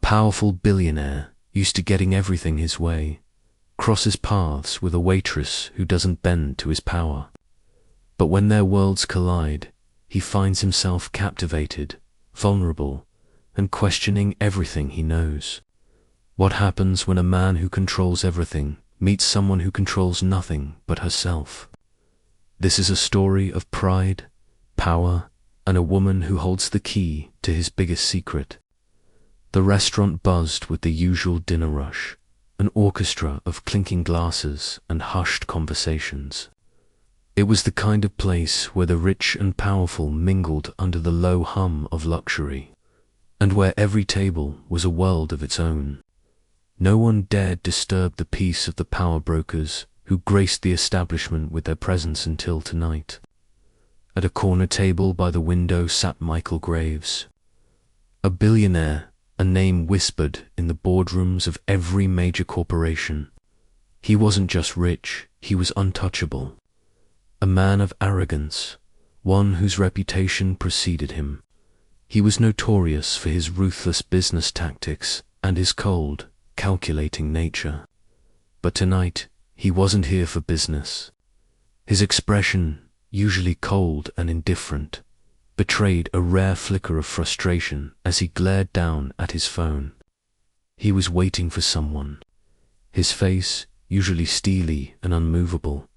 powerful billionaire, used to getting everything his way, crosses paths with a waitress who doesn't bend to his power. But when their worlds collide, he finds himself captivated, vulnerable, and questioning everything he knows. What happens when a man who controls everything meets someone who controls nothing but herself? This is a story of pride, power, and a woman who holds the key to his biggest secret. The restaurant buzzed with the usual dinner rush, an orchestra of clinking glasses and hushed conversations. It was the kind of place where the rich and powerful mingled under the low hum of luxury, and where every table was a world of its own. No one dared disturb the peace of the power brokers who graced the establishment with their presence until tonight. At a corner table by the window sat Michael Graves, a billionaire, a name whispered in the boardrooms of every major corporation. He wasn't just rich, he was untouchable. A man of arrogance, one whose reputation preceded him. He was notorious for his ruthless business tactics and his cold, calculating nature. But tonight, he wasn't here for business. His expression, usually cold and indifferent, betrayed a rare flicker of frustration as he glared down at his phone. He was waiting for someone. His face, usually steely and unmovable,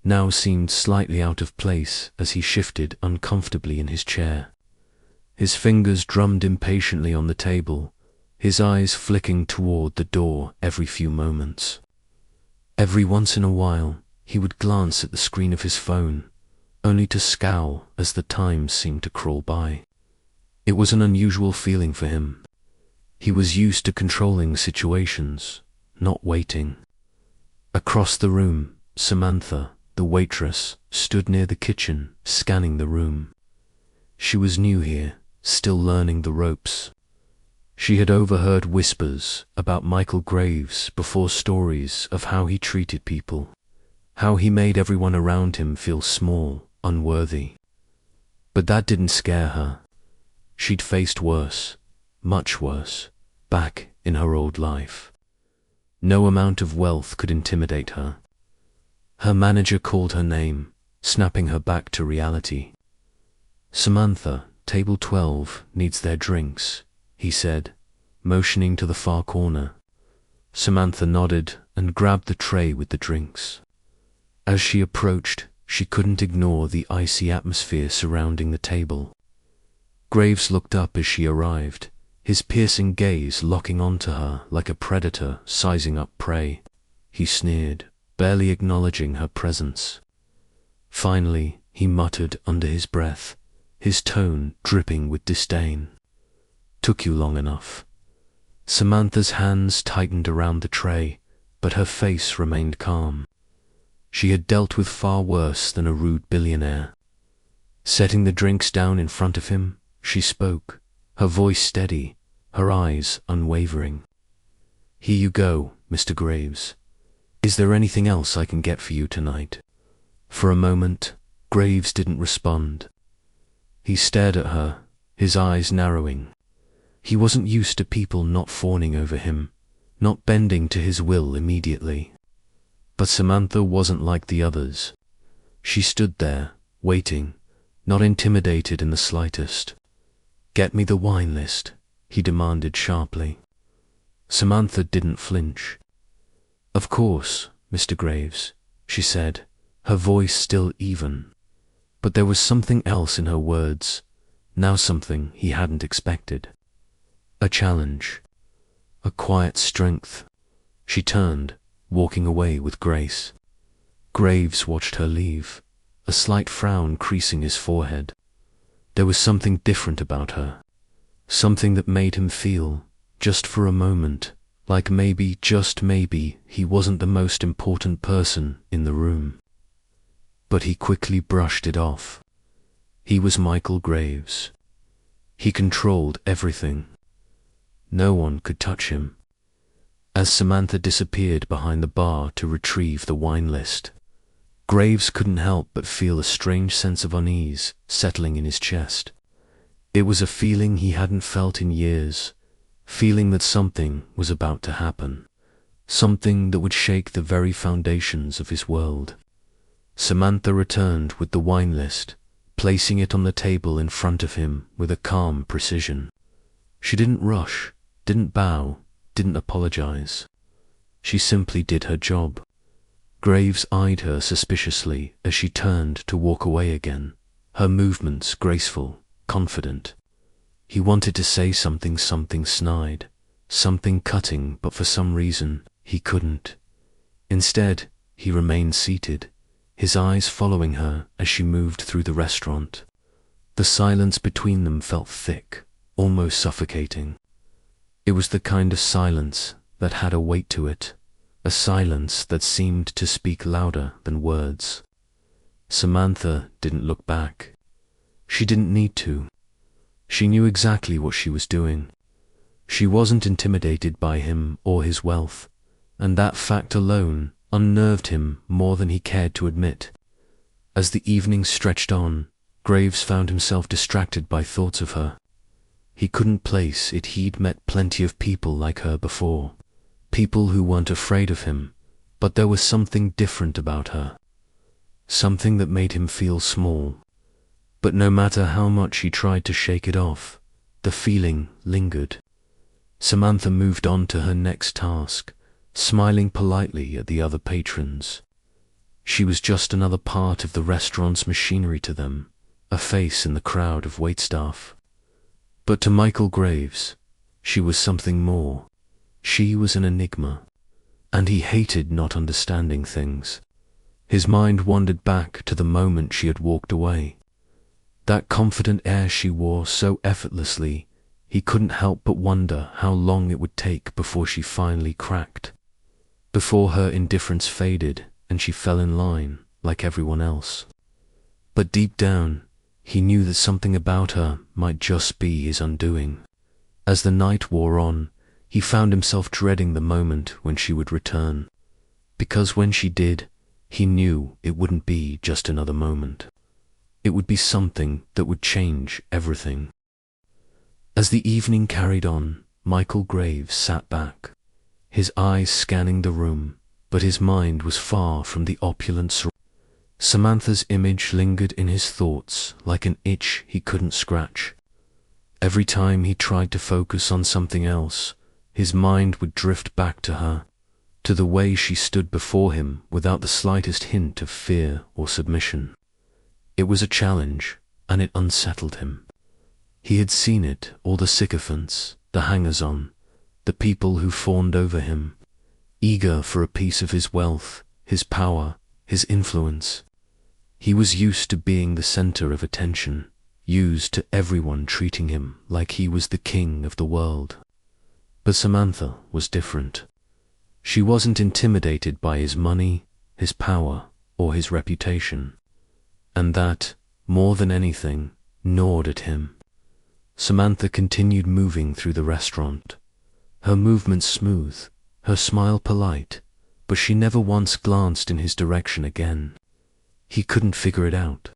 now seemed slightly out of place as he shifted uncomfortably in his chair. His fingers drummed impatiently on the table, his eyes flicking toward the door every few moments. Every once in a while, he would glance at the screen of his phone, only to scowl as the time seemed to crawl by. It was an unusual feeling for him. He was used to controlling situations, not waiting. Across the room, Samantha, the waitress, stood near the kitchen, scanning the room. She was new here, still learning the ropes. She had overheard whispers about Michael Graves before, stories of how he treated people, how he made everyone around him feel small, unworthy. But that didn't scare her. She'd faced worse, much worse, back in her old life. No amount of wealth could intimidate her. Her manager called her name, snapping her back to reality. "Samantha, table 12 needs their drinks," he said, motioning to the far corner. Samantha nodded and grabbed the tray with the drinks. As she approached, she couldn't ignore the icy atmosphere surrounding the table. Graves looked up as she arrived, his piercing gaze locking onto her like a predator sizing up prey. He sneered, barely acknowledging her presence. Finally, he muttered under his breath, his tone dripping with disdain. "Took you long enough." Samantha's hands tightened around the tray, but her face remained calm. She had dealt with far worse than a rude billionaire. Setting the drinks down in front of him, she spoke, her voice steady, her eyes unwavering. "Here you go, Mr. Graves. Is there anything else I can get for you tonight?" For a moment, Graves didn't respond. He stared at her, his eyes narrowing. He wasn't used to people not fawning over him, not bending to his will immediately. But Samantha wasn't like the others. She stood there, waiting, not intimidated in the slightest. "Get me the wine list," he demanded sharply. Samantha didn't flinch. "Of course, Mr. Graves," she said, her voice still even. But there was something else in her words, now something he hadn't expected. A challenge, a quiet strength. She turned, walking away with grace. Graves watched her leave, a slight frown creasing his forehead. There was something different about her, something that made him feel, just for a moment, like maybe, just maybe, he wasn't the most important person in the room. But he quickly brushed it off. He was Michael Graves. He controlled everything. No one could touch him. As Samantha disappeared behind the bar to retrieve the wine list, Graves couldn't help but feel a strange sense of unease settling in his chest. It was a feeling he hadn't felt in years, feeling that something was about to happen, something that would shake the very foundations of his world. Samantha returned with the wine list, placing it on the table in front of him with a calm precision. She didn't rush, didn't bow, didn't apologize. She simply did her job. Graves eyed her suspiciously as she turned to walk away again, her movements graceful, confident. He wanted to say something snide, something cutting, but for some reason he couldn't. Instead, he remained seated, his eyes following her as she moved through the restaurant. The silence between them felt thick, almost suffocating. It was the kind of silence that had a weight to it, a silence that seemed to speak louder than words. Samantha didn't look back. She didn't need to. She knew exactly what she was doing. She wasn't intimidated by him or his wealth, and that fact alone unnerved him more than he cared to admit. As the evening stretched on, Graves found himself distracted by thoughts of her. He couldn't place it. He'd met plenty of people like her before, people who weren't afraid of him, but there was something different about her, something that made him feel small. But no matter how much he tried to shake it off, the feeling lingered. Samantha moved on to her next task, smiling politely at the other patrons. She was just another part of the restaurant's machinery to them, a face in the crowd of waitstaff. But to Michael Graves, she was something more. She was an enigma, and he hated not understanding things. His mind wandered back to the moment she had walked away. That confident air she wore so effortlessly, he couldn't help but wonder how long it would take before she finally cracked, before her indifference faded and she fell in line like everyone else. But deep down, he knew that something about her might just be his undoing. As the night wore on, he found himself dreading the moment when she would return, because when she did, he knew it wouldn't be just another moment. It would be something that would change everything. As the evening carried on, Michael Graves sat back, his eyes scanning the room, but his mind was far from the opulent surroundings. Samantha's image lingered in his thoughts like an itch he couldn't scratch. Every time he tried to focus on something else, his mind would drift back to her, to the way she stood before him without the slightest hint of fear or submission. It was a challenge, and it unsettled him. He had seen it, all the sycophants, the hangers-on, the people who fawned over him, eager for a piece of his wealth, his power, his influence. He was used to being the center of attention, used to everyone treating him like he was the king of the world. But Samantha was different. She wasn't intimidated by his money, his power, or his reputation. And that, more than anything, gnawed at him. Samantha continued moving through the restaurant, her movements smooth, her smile polite, but she never once glanced in his direction again. He couldn't figure it out.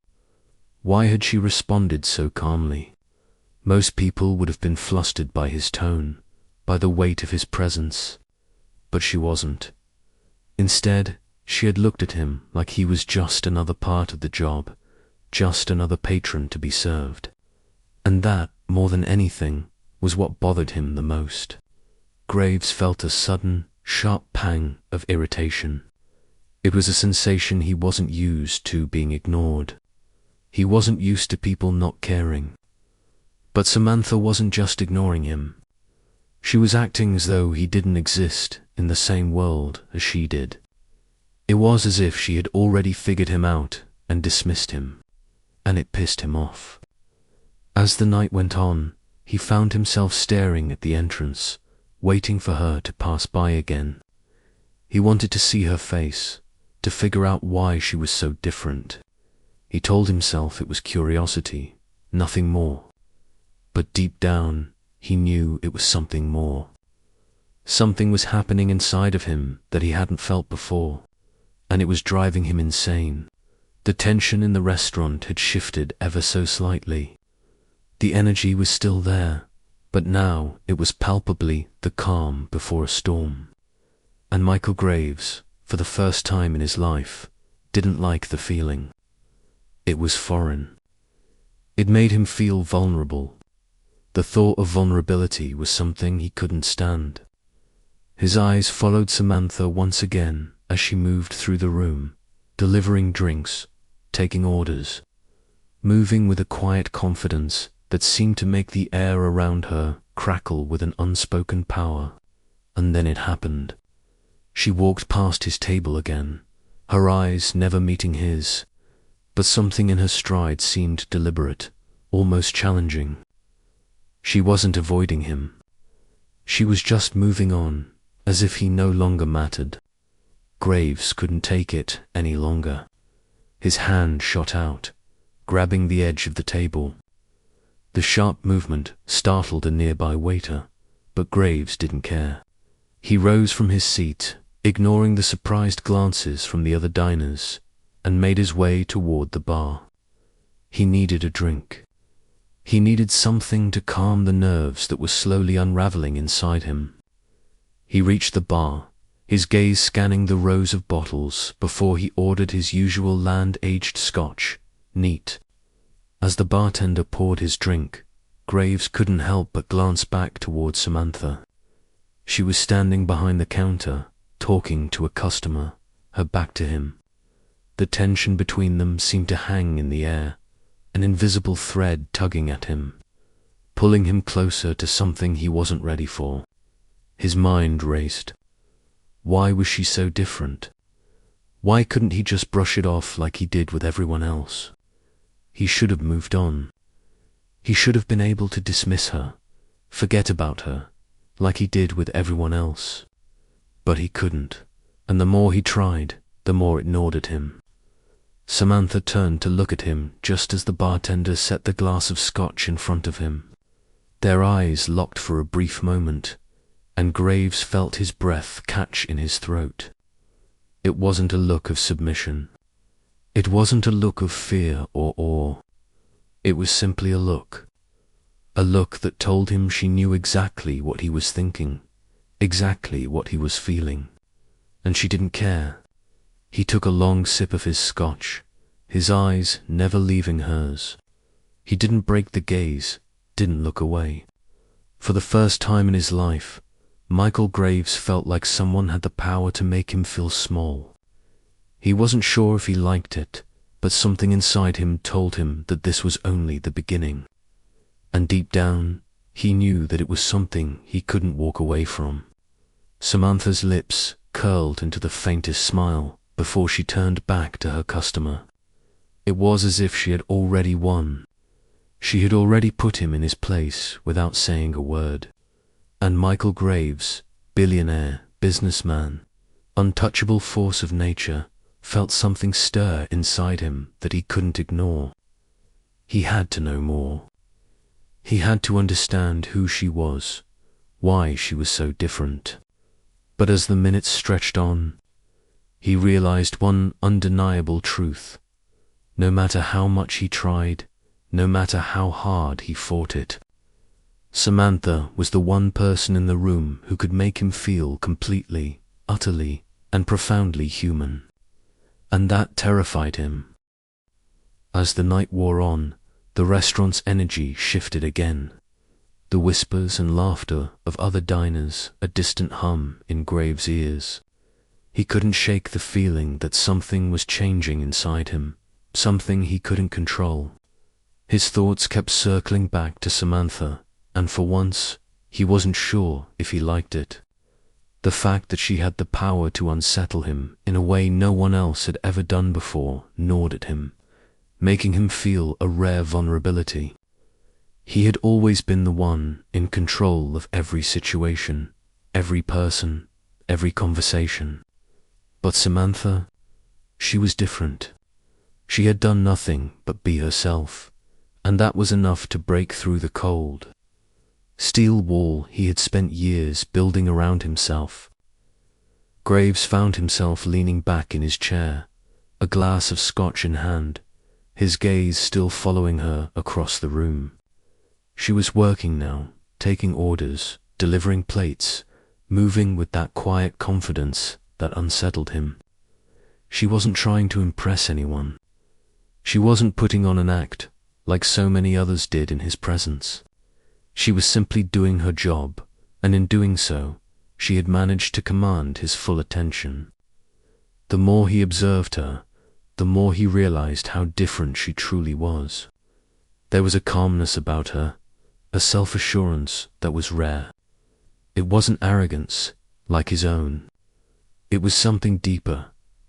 Why had she responded so calmly? Most people would have been flustered by his tone, by the weight of his presence, but she wasn't. Instead, she had looked at him like he was just another part of the job, just another patron to be served. And that, more than anything, was what bothered him the most. Graves felt a sudden, sharp pang of irritation. It was a sensation he wasn't used to being ignored. He wasn't used to people not caring. But Samantha wasn't just ignoring him. She was acting as though he didn't exist in the same world as she did. It was as if she had already figured him out and dismissed him, and it pissed him off. As the night went on, he found himself staring at the entrance, waiting for her to pass by again. He wanted to see her face, to figure out why she was so different. He told himself it was curiosity, nothing more. But deep down, he knew it was something more. Something was happening inside of him that he hadn't felt before, and it was driving him insane. The tension in the restaurant had shifted ever so slightly. The energy was still there, But now it was palpably the calm before a storm. And Michael Graves, for the first time in his life, didn't like the feeling. It was foreign. It made him feel vulnerable. The thought of vulnerability was something he couldn't stand. His eyes followed Samantha once again as she moved through the room, delivering drinks, taking orders, moving with a quiet confidence that seemed to make the air around her crackle with an unspoken power. And then it happened. She walked past his table again, her eyes never meeting his, but something in her stride seemed deliberate, almost challenging. She wasn't avoiding him. She was just moving on, as if he no longer mattered. Graves couldn't take it any longer. His hand shot out, grabbing the edge of the table. The sharp movement startled a nearby waiter, but Graves didn't care. He rose from his seat, ignoring the surprised glances from the other diners, and made his way toward the bar. He needed a drink. He needed something to calm the nerves that were slowly unraveling inside him. He reached the bar, his gaze scanning the rows of bottles before he ordered his usual land-aged scotch, neat. As the bartender poured his drink, Graves couldn't help but glance back toward Samantha. She was standing behind the counter, talking to a customer, her back to him. The tension between them seemed to hang in the air, an invisible thread tugging at him, pulling him closer to something he wasn't ready for. His mind raced. Why was she so different? Why couldn't he just brush it off like he did with everyone else? He should have moved on. He should have been able to dismiss her, forget about her, like he did with everyone else. But he couldn't, and the more he tried, the more it gnawed at him. Samantha turned to look at him just as the bartender set the glass of scotch in front of him. Their eyes locked for a brief moment, and Graves felt his breath catch in his throat. It wasn't a look of submission. It wasn't a look of fear or awe. It was simply a look that told him she knew exactly what he was thinking, exactly what he was feeling, and she didn't care. He took a long sip of his scotch, his eyes never leaving hers. He didn't break the gaze, didn't look away. For the first time in his life, Michael Graves felt like someone had the power to make him feel small. He wasn't sure if he liked it, but something inside him told him that this was only the beginning. And deep down, he knew that it was something he couldn't walk away from. Samantha's lips curled into the faintest smile before she turned back to her customer. It was as if she had already won. She had already put him in his place without saying a word. And Michael Graves, billionaire, businessman, untouchable force of nature, felt something stir inside him that he couldn't ignore. He had to know more. He had to understand who she was, why she was so different. But as the minutes stretched on, he realized one undeniable truth. No matter how much he tried, no matter how hard he fought it, Samantha was the one person in the room who could make him feel completely, utterly, and profoundly human. And that terrified him. As the night wore on, the restaurant's energy shifted again. The whispers and laughter of other diners, a distant hum in Graves' ears. He couldn't shake the feeling that something was changing inside him, something he couldn't control. His thoughts kept circling back to Samantha, and for once, he wasn't sure if he liked it. The fact that she had the power to unsettle him in a way no one else had ever done before gnawed at him, making him feel a rare vulnerability. He had always been the one in control of every situation, every person, every conversation. But Samantha, she was different. She had done nothing but be herself, and that was enough to break through the cold steel wall he had spent years building around himself. Graves found himself leaning back in his chair, a glass of scotch in hand, his gaze still following her across the room. She was working now, taking orders, delivering plates, moving with that quiet confidence that unsettled him. She wasn't trying to impress anyone. She wasn't putting on an act like so many others did in his presence. She was simply doing her job, and in doing so, she had managed to command his full attention. The more he observed her, the more he realized how different she truly was. There was a calmness about her, a self-assurance that was rare. It wasn't arrogance, like his own. It was something deeper,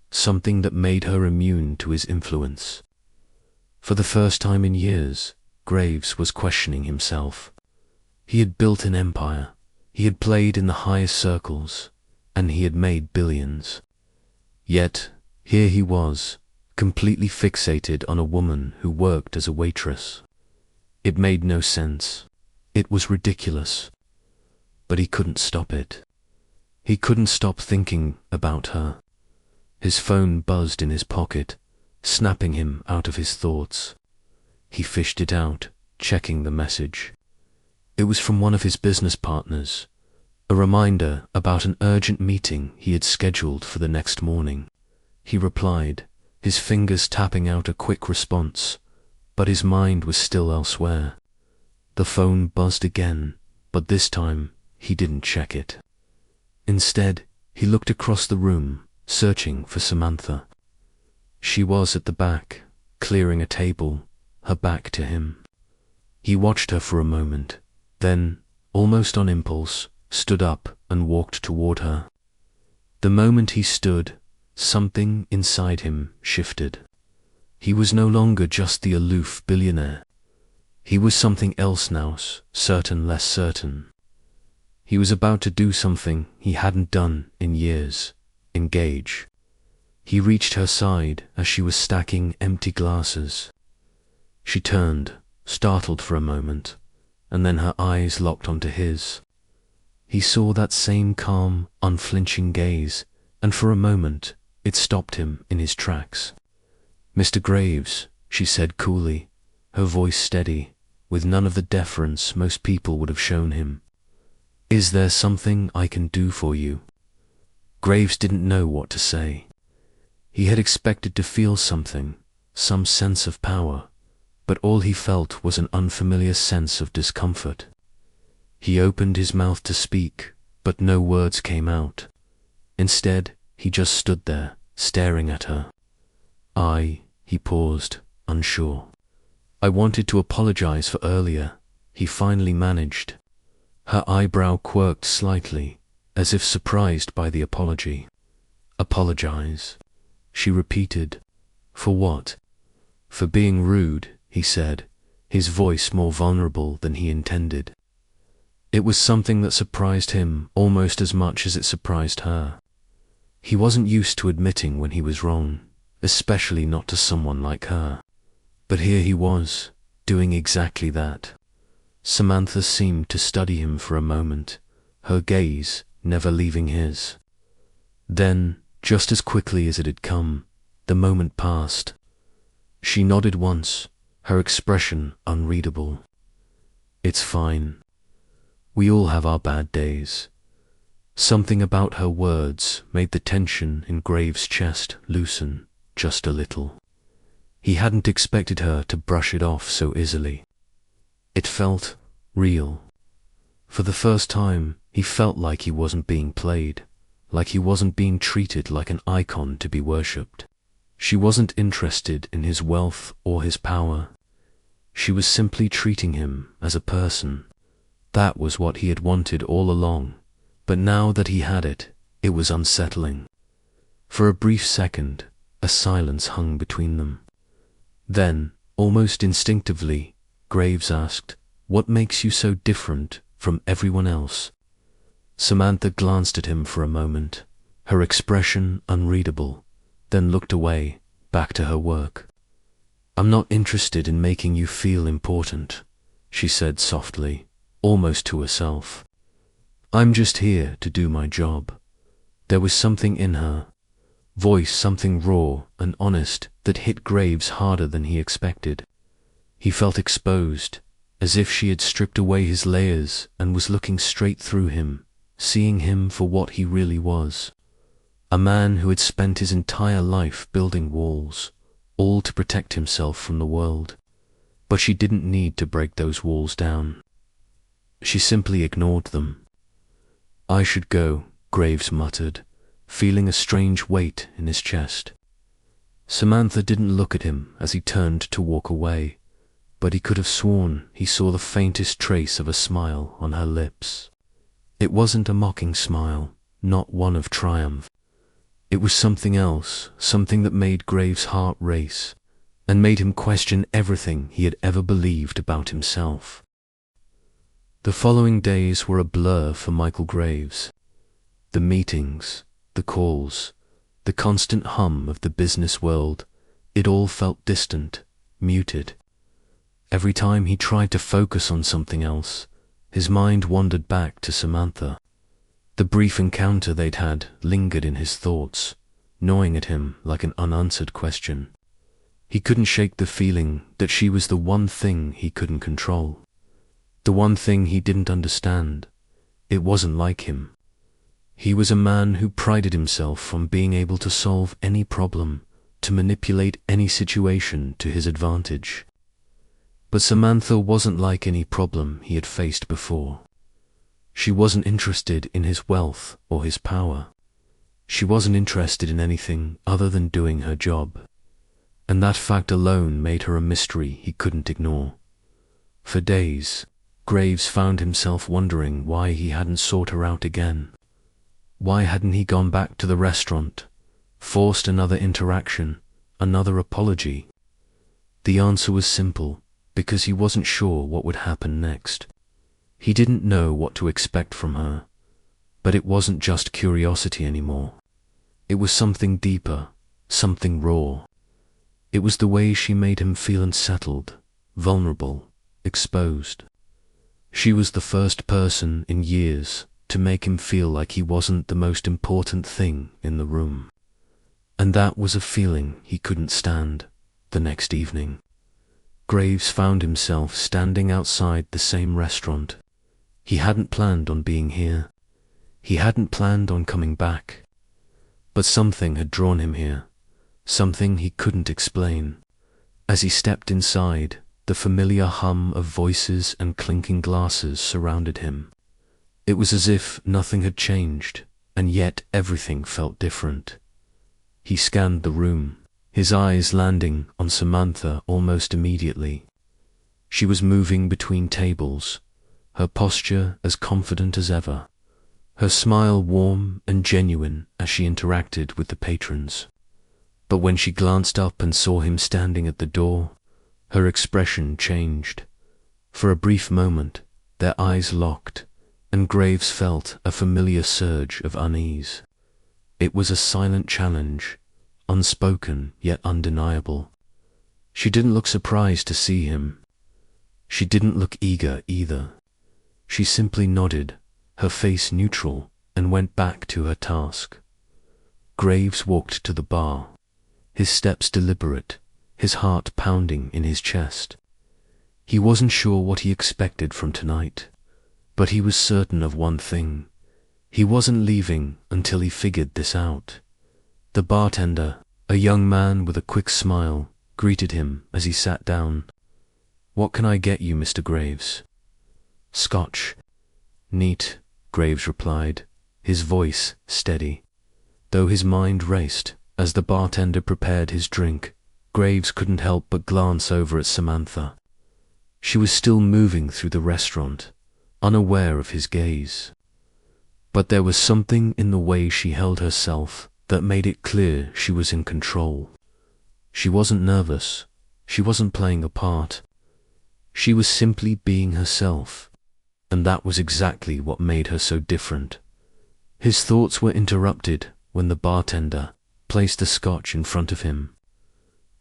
something that made her immune to his influence. For the first time in years, Graves was questioning himself. He had built an empire, he had played in the highest circles, and he had made billions. Yet, here he was, completely fixated on a woman who worked as a waitress. It made no sense. It was ridiculous. But he couldn't stop it. He couldn't stop thinking about her. His phone buzzed in his pocket, snapping him out of his thoughts. He fished it out, checking the message. It was from one of his business partners, a reminder about an urgent meeting he had scheduled for the next morning. He replied, his fingers tapping out a quick response, but his mind was still elsewhere. The phone buzzed again, but this time he didn't check it. Instead, he looked across the room, searching for Samantha. She was at the back, clearing a table, her back to him. He watched her for a moment, then, almost on impulse, stood up and walked toward her. The moment he stood, something inside him shifted. He was no longer just the aloof billionaire. He was something else now, certain, less certain. He was about to do something he hadn't done in years, engage. He reached her side as she was stacking empty glasses. She turned, startled for a moment, and then her eyes locked onto his. He saw that same calm, unflinching gaze, and for a moment it stopped him in his tracks. "Mr. Graves," she said coolly, her voice steady, with none of the deference most people would have shown him. "Is there something I can do for you?" Graves didn't know what to say. He had expected to feel something, some sense of power, but all he felt was an unfamiliar sense of discomfort. He opened his mouth to speak, but no words came out. Instead, he just stood there, staring at her. He paused, unsure. "I wanted to apologize for earlier," he finally managed. Her eyebrow quirked slightly, as if surprised by the apology. "Apologize?" she repeated. "For what?" "For being rude," he said, his voice more vulnerable than he intended. It was something that surprised him almost as much as it surprised her. He wasn't used to admitting when he was wrong, especially not to someone like her. But here he was, doing exactly that. Samantha seemed to study him for a moment, her gaze never leaving his. Then, just as quickly as it had come, the moment passed. She nodded once, her expression unreadable. "It's fine. We all have our bad days." Something about her words made the tension in Graves' chest loosen just a little. He hadn't expected her to brush it off so easily. It felt real. For the first time, he felt like he wasn't being played, like he wasn't being treated like an icon to be worshipped. She wasn't interested in his wealth or his power. She was simply treating him as a person. That was what he had wanted all along, but now that he had it, it was unsettling. For a brief second, a silence hung between them. Then, almost instinctively, Graves asked, "What makes you so different from everyone else?" Samantha glanced at him for a moment, her expression unreadable, then looked away, back to her work. "I'm not interested in making you feel important," she said softly, almost to herself. "I'm just here to do my job." There was something in her voice, something raw and honest, that hit Graves harder than he expected. He felt exposed, as if she had stripped away his layers and was looking straight through him, seeing him for what he really was. A man who had spent his entire life building walls, all to protect himself from the world. But she didn't need to break those walls down. She simply ignored them. "I should go," Graves muttered, feeling a strange weight in his chest. Samantha didn't look at him as he turned to walk away, but he could have sworn he saw the faintest trace of a smile on her lips. It wasn't a mocking smile, not one of triumph. It was something else, something that made Graves' heart race, and made him question everything he had ever believed about himself. The following days were a blur for Michael Graves. The meetings, the calls, the constant hum of the business world, it all felt distant, muted. Every time he tried to focus on something else, his mind wandered back to Samantha. The brief encounter they'd had lingered in his thoughts, gnawing at him like an unanswered question. He couldn't shake the feeling that she was the one thing he couldn't control, the one thing he didn't understand. It wasn't like him. He was a man who prided himself on being able to solve any problem, to manipulate any situation to his advantage. But Samantha wasn't like any problem he had faced before. She wasn't interested in his wealth or his power. She wasn't interested in anything other than doing her job. And that fact alone made her a mystery he couldn't ignore. For days, Graves found himself wondering why he hadn't sought her out again. Why hadn't he gone back to the restaurant, forced another interaction, another apology? The answer was simple, because he wasn't sure what would happen next. He didn't know what to expect from her, but it wasn't just curiosity anymore. It was something deeper, something raw. It was the way she made him feel unsettled, vulnerable, exposed. She was the first person in years to make him feel like he wasn't the most important thing in the room. And that was a feeling he couldn't stand. The next evening, Graves found himself standing outside the same restaurant. He hadn't planned on being here. He hadn't planned on coming back. But something had drawn him here, something he couldn't explain. As he stepped inside, the familiar hum of voices and clinking glasses surrounded him. It was as if nothing had changed, and yet everything felt different. He scanned the room, his eyes landing on Samantha almost immediately. She was moving between tables, her posture as confident as ever, her smile warm and genuine as she interacted with the patrons. But when she glanced up and saw him standing at the door, her expression changed. For a brief moment, their eyes locked, and Graves felt a familiar surge of unease. It was a silent challenge, unspoken yet undeniable. She didn't look surprised to see him. She didn't look eager either. She simply nodded, her face neutral, and went back to her task. Graves walked to the bar, his steps deliberate, his heart pounding in his chest. He wasn't sure what he expected from tonight, but he was certain of one thing. He wasn't leaving until he figured this out. The bartender, a young man with a quick smile, greeted him as he sat down. "What can I get you, Mr. Graves?" "Scotch." "Neat," Graves replied, his voice steady. Though his mind raced as the bartender prepared his drink, Graves couldn't help but glance over at Samantha. She was still moving through the restaurant, unaware of his gaze. But there was something in the way she held herself that made it clear she was in control. She wasn't nervous. She wasn't playing a part. She was simply being herself, and that was exactly what made her so different. His thoughts were interrupted when the bartender placed the scotch in front of him.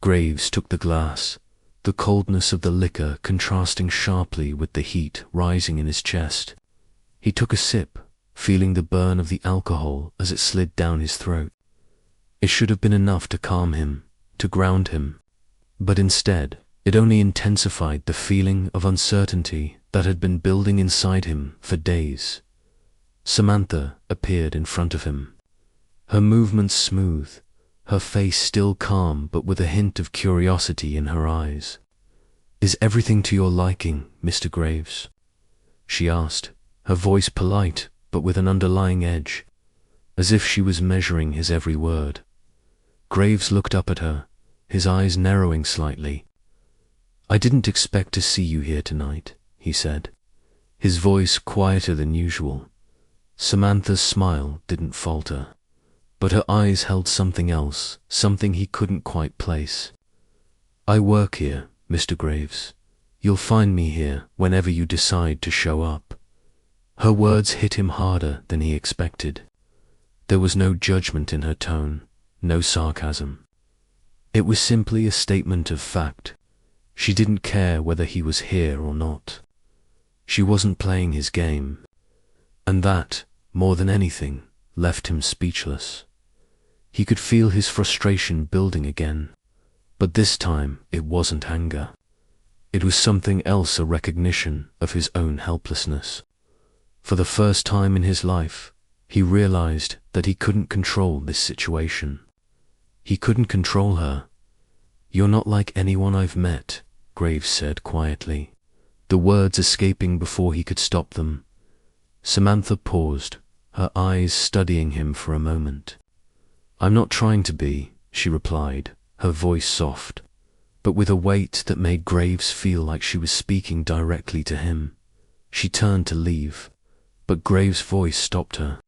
Graves took the glass, the coldness of the liquor contrasting sharply with the heat rising in his chest. He took a sip, feeling the burn of the alcohol as it slid down his throat. It should have been enough to calm him, to ground him, but instead, It only intensified the feeling of uncertainty that had been building inside him for days. Samantha appeared in front of him. Her movements smooth, her face still calm but with a hint of curiosity in her eyes. "Is everything to your liking, Mr. Graves?" she asked, her voice polite but with an underlying edge, as if she was measuring his every word. Graves looked up at her, his eyes narrowing slightly. "I didn't expect to see you here tonight," he said, his voice quieter than usual. Samantha's smile didn't falter, but her eyes held something else, something he couldn't quite place. "I work here, Mr. Graves. You'll find me here whenever you decide to show up." Her words hit him harder than he expected. There was no judgment in her tone, no sarcasm. It was simply a statement of fact. She didn't care whether he was here or not. She wasn't playing his game. And that, more than anything, left him speechless. He could feel his frustration building again, but this time it wasn't anger. It was something else, a recognition of his own helplessness. For the first time in his life, he realized that he couldn't control this situation. He couldn't control her. "You're not like anyone I've met," Graves said quietly, the words escaping before he could stop them. Samantha paused, her eyes studying him for a moment. "I'm not trying to be," she replied, her voice soft, but with a weight that made Graves feel like she was speaking directly to him. She turned to leave, but Graves' voice stopped her.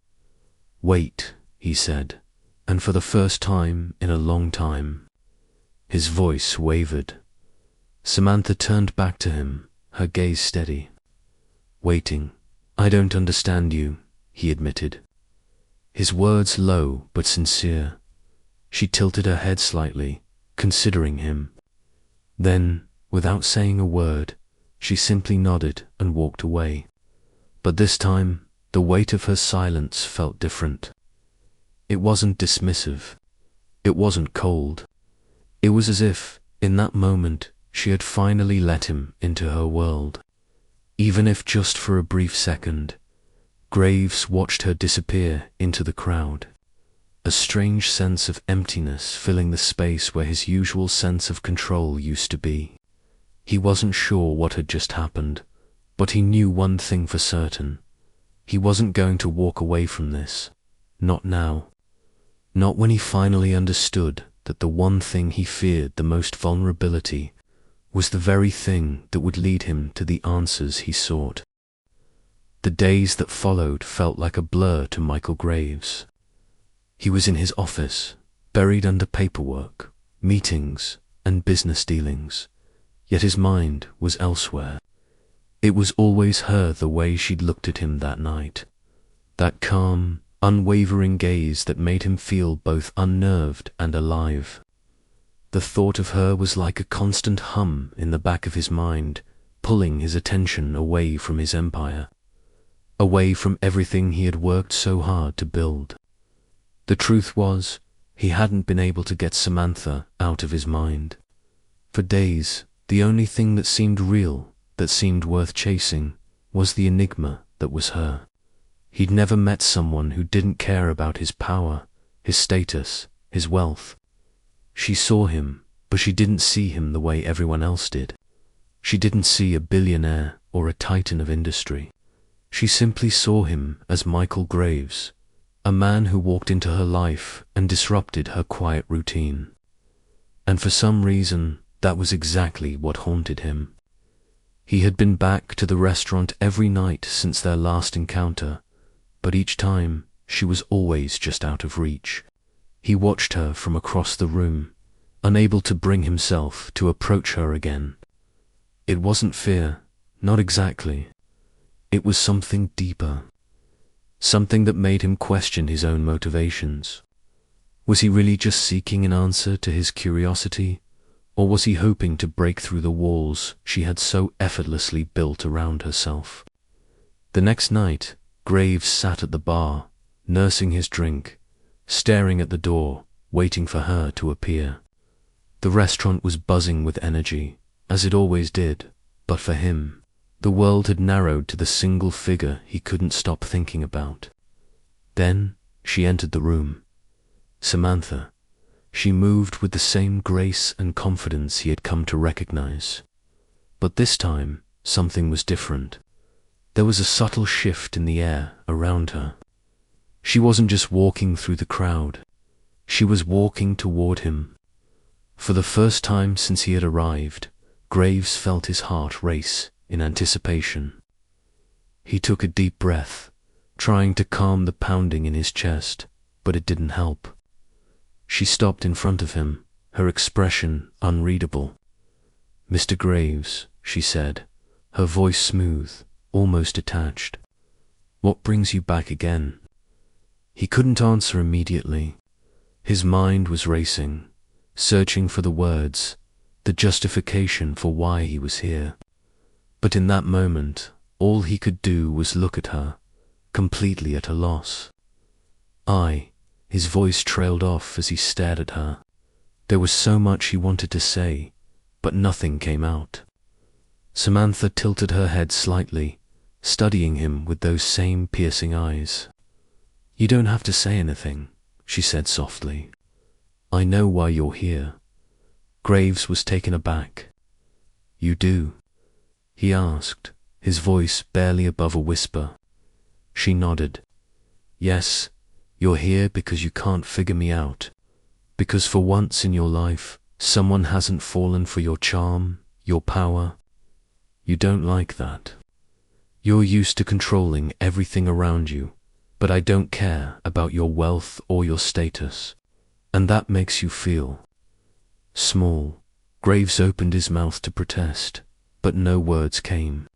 "Wait," he said, and for the first time in a long time, his voice wavered. Samantha turned back to him, her gaze steady. "Waiting. I don't understand you," he admitted, his words low but sincere. She tilted her head slightly, considering him. Then, without saying a word, she simply nodded and walked away. But this time, the weight of her silence felt different. It wasn't dismissive. It wasn't cold. It was as if, in that moment, she had finally let him into her world. Even if just for a brief second, Graves watched her disappear into the crowd, a strange sense of emptiness filling the space where his usual sense of control used to be. He wasn't sure what had just happened, but he knew one thing for certain. He wasn't going to walk away from this. Not now. Not when he finally understood that the one thing he feared the most, vulnerability, was the very thing that would lead him to the answers he sought. The days that followed felt like a blur to Michael Graves. He was in his office, buried under paperwork, meetings, and business dealings, yet his mind was elsewhere. It was always her, the way she'd looked at him that night, that calm, unwavering gaze that made him feel both unnerved and alive. The thought of her was like a constant hum in the back of his mind, pulling his attention away from his empire, away from everything he had worked so hard to build. The truth was, he hadn't been able to get Samantha out of his mind. For days, the only thing that seemed real, that seemed worth chasing, was the enigma that was her. He'd never met someone who didn't care about his power, his status, his wealth. She saw him, but she didn't see him the way everyone else did. She didn't see a billionaire or a titan of industry. She simply saw him as Michael Graves, a man who walked into her life and disrupted her quiet routine. And for some reason, that was exactly what haunted him. He had been back to the restaurant every night since their last encounter, but each time she was always just out of reach. He watched her from across the room, unable to bring himself to approach her again. It wasn't fear, not exactly. It was something deeper, something that made him question his own motivations. Was he really just seeking an answer to his curiosity, or was he hoping to break through the walls she had so effortlessly built around herself? The next night, Graves sat at the bar, nursing his drink, staring at the door, waiting for her to appear. The restaurant was buzzing with energy, as it always did, but for him, the world had narrowed to the single figure he couldn't stop thinking about. Then she entered the room. Samantha. She moved with the same grace and confidence he had come to recognize. But this time, something was different. There was a subtle shift in the air around her. She wasn't just walking through the crowd. She was walking toward him. For the first time since he had arrived, Graves felt his heart race in anticipation. He took a deep breath, trying to calm the pounding in his chest, but it didn't help. She stopped in front of him, her expression unreadable. "Mr. Graves," she said, her voice smooth, almost detached. "What brings you back again?" He couldn't answer immediately. His mind was racing, searching for the words, the justification for why he was here. But in that moment, all he could do was look at her, completely at a loss. His voice trailed off as he stared at her. There was so much he wanted to say, but nothing came out. Samantha tilted her head slightly, studying him with those same piercing eyes. "You don't have to say anything," she said softly. "I know why you're here." Graves was taken aback. "You do?" he asked, his voice barely above a whisper. She nodded. "Yes, you're here because you can't figure me out. Because for once in your life, someone hasn't fallen for your charm, your power. You don't like that. You're used to controlling everything around you, but I don't care about your wealth or your status. And that makes you feel small." Graves opened his mouth to protest, but no words came.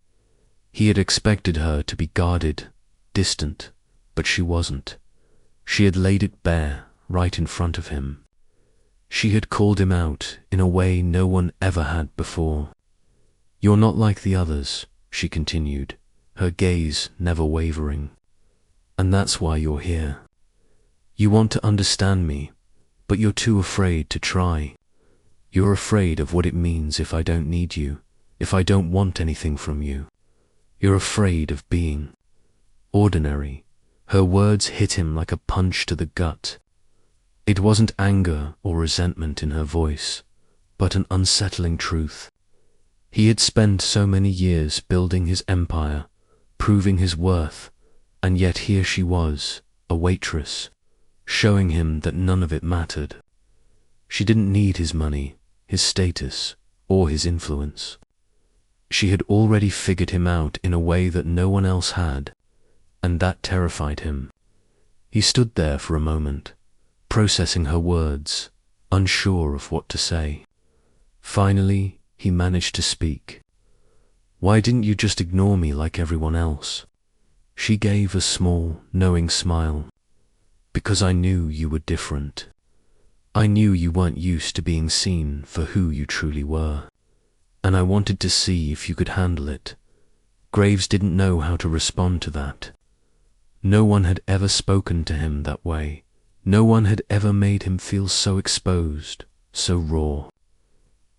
He had expected her to be guarded, distant, but she wasn't. She had laid it bare, right in front of him. She had called him out in a way no one ever had before. "You're not like the others," she continued, her gaze never wavering. "And that's why you're here. You want to understand me, but you're too afraid to try. You're afraid of what it means if I don't need you, if I don't want anything from you. You're afraid of being ordinary." Her words hit him like a punch to the gut. It wasn't anger or resentment in her voice, but an unsettling truth. He had spent so many years building his empire, proving his worth, and yet here she was, a waitress, showing him that none of it mattered. She didn't need his money, his status, or his influence. She had already figured him out in a way that no one else had, and that terrified him. He stood there for a moment, processing her words, unsure of what to say. Finally, he managed to speak. "Why didn't you just ignore me like everyone else?" She gave a small, knowing smile. "Because I knew you were different. I knew you weren't used to being seen for who you truly were. And I wanted to see if you could handle it." Graves didn't know how to respond to that. No one had ever spoken to him that way. No one had ever made him feel so exposed, so raw.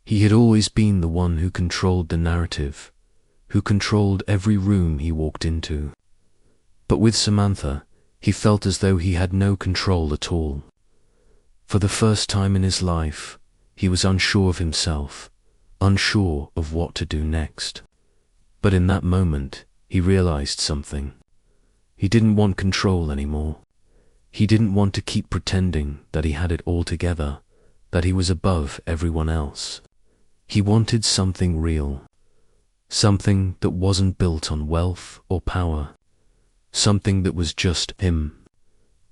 He had always been the one who controlled the narrative, who controlled every room he walked into. But with Samantha, he felt as though he had no control at all. For the first time in his life, he was unsure of himself, unsure of what to do next. But in that moment, he realized something. He didn't want control anymore. He didn't want to keep pretending that he had it all together, that he was above everyone else. He wanted something real, something that wasn't built on wealth or power, something that was just him.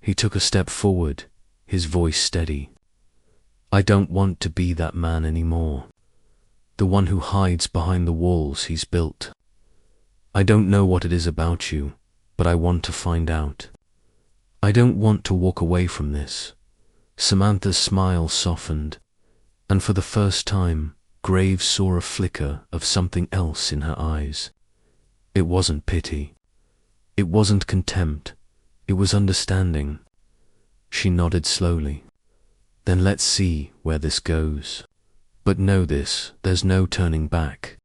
He took a step forward, his voice steady. "I don't want to be that man anymore, the one who hides behind the walls he's built. I don't know what it is about you, but I want to find out. I don't want to walk away from this." Samantha's smile softened, and for the first time, Graves saw a flicker of something else in her eyes. It wasn't pity. It wasn't contempt. It was understanding. She nodded slowly. "Then let's see where this goes." But know this, there's no turning back.